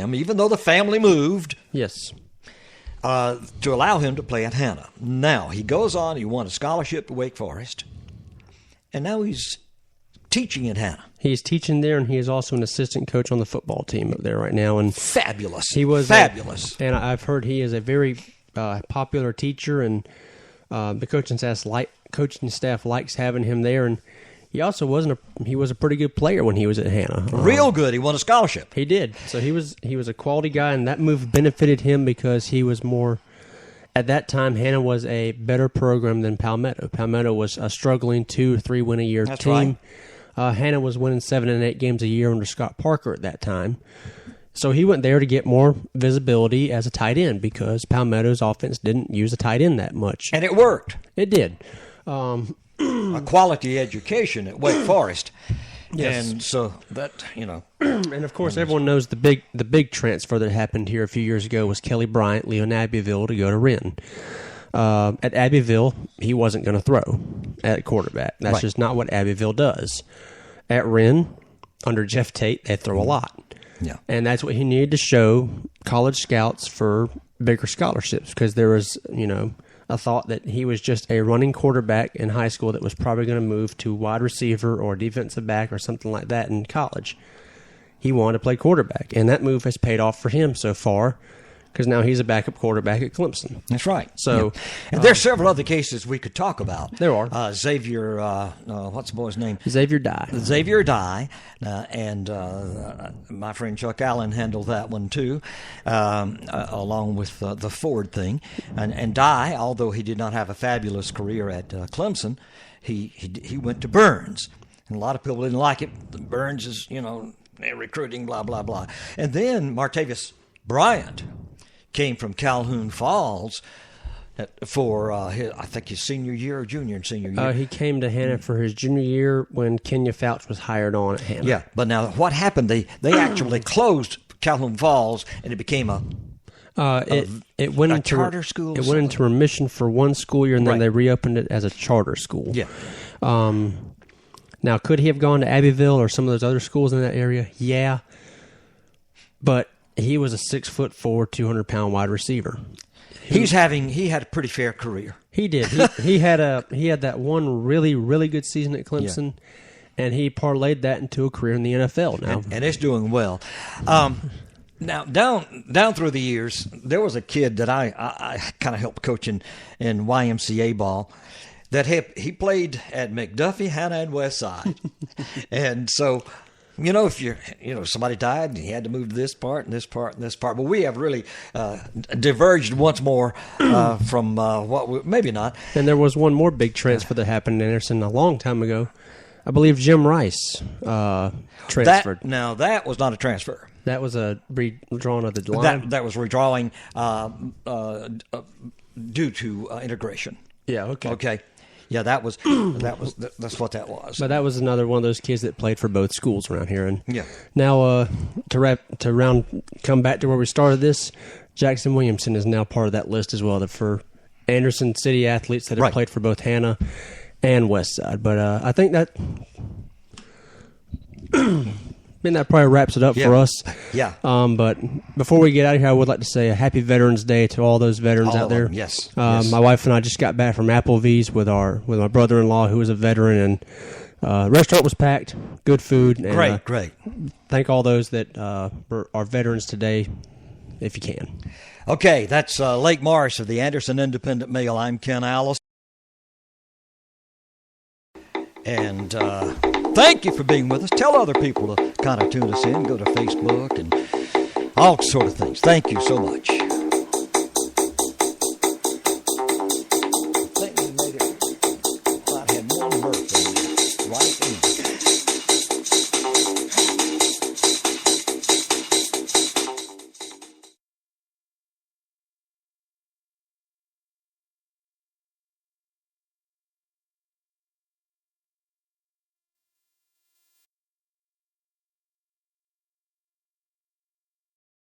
him, even though the family moved. Yes. To allow him to play at Hannah. Now, he goes on, he won a scholarship to Wake Forest, and now he's teaching at Hannah. He's teaching there, and he is also an assistant coach on the football team up there right now. And fabulous. He was fabulous. And I've heard he is a very popular teacher, and the coaching staff likes having him there. And he also he was a pretty good player when he was at Hannah. Real good. He won a scholarship. He did. So he was a quality guy, and that move benefited him because he was more. At that time, Hannah was a better program than Palmetto. Palmetto was a struggling 2 or 3 win a year team. Right. Hannah was winning 7 and 8 games a year under Scott Parker at that time. So he went there to get more visibility as a tight end because Palmetto's offense didn't use a tight end that much. And it worked. It did. A quality education at Wake Forest. Yes. And so that, And of course, everyone knows the big transfer that happened here a few years ago was Kelly Bryant leaving Abbeville to go to Renton. At Abbeville, he wasn't going to throw at quarterback. That's just not what Abbeville does. At Renton, under Jeff Tate, they throw a lot. Yeah. And that's what he needed to show college scouts for bigger scholarships because there was, a thought that he was just a running quarterback in high school that was probably going to move to wide receiver or defensive back or something like that in college. He wanted to play quarterback, and that move has paid off for him so far because now he's a backup quarterback at Clemson. That's right. So, and there's several other cases we could talk about. There are. Xavier, what's the boy's name? Xavier Dye. Xavier Dye, and my friend Chuck Allen handled that one too, along with the Ford thing. And Dye, although he did not have a fabulous career at Clemson, he went to Burns, and a lot of people didn't like it. Burns is recruiting, blah blah blah, and then Martavis Bryant came from Calhoun Falls for, I think, his senior year or junior and senior year. He came to Hannah for his junior year when Kenya Fouch was hired on at Hannah. Yeah, but now what happened, they actually closed Calhoun Falls, and it became it went into charter school. It went into remission for one school year, and then they reopened it as a charter school. Yeah. Now, could he have gone to Abbeville or some of those other schools in that area? Yeah. But he was a 6'4", 200-pound wide receiver. He had a pretty fair career. He did. He had that one really, really good season at Clemson, and he parlayed that into a career in the NFL now. And it's doing well. Now, down through the years, there was a kid that I kind of helped coach in YMCA ball that he played at McDuffie, Hannah, and Westside. And so, if somebody died and he had to move to this part and this part and this part. But we have really diverged once more from maybe not. And there was one more big transfer that happened in Anderson a long time ago. I believe Jim Rice transferred. That was not a transfer. That was a redrawing of the line? That was redrawing due to integration. Yeah, okay. Okay. Yeah, that's what that was. But that was another one of those kids that played for both schools around here. And now, come back to where we started this, Jackson Williamson is now part of that list as well for Anderson City athletes that have played for both Hannah and Westside. But I think that that probably wraps it up for us. Yeah. But before we get out of here, I would like to say a happy Veterans Day to all those veterans out there. Yes. My wife and I just got back from Applebee's with my brother-in-law who is a veteran, and restaurant was packed, good food. And, great. Thank all those that are veterans today, if you can. Okay, that's Lake Morris of the Anderson Independent Mail. I'm Ken Alice. And thank you for being with us. Tell other people to kind of tune us in. Go to Facebook and all sort of things. Thank you so much.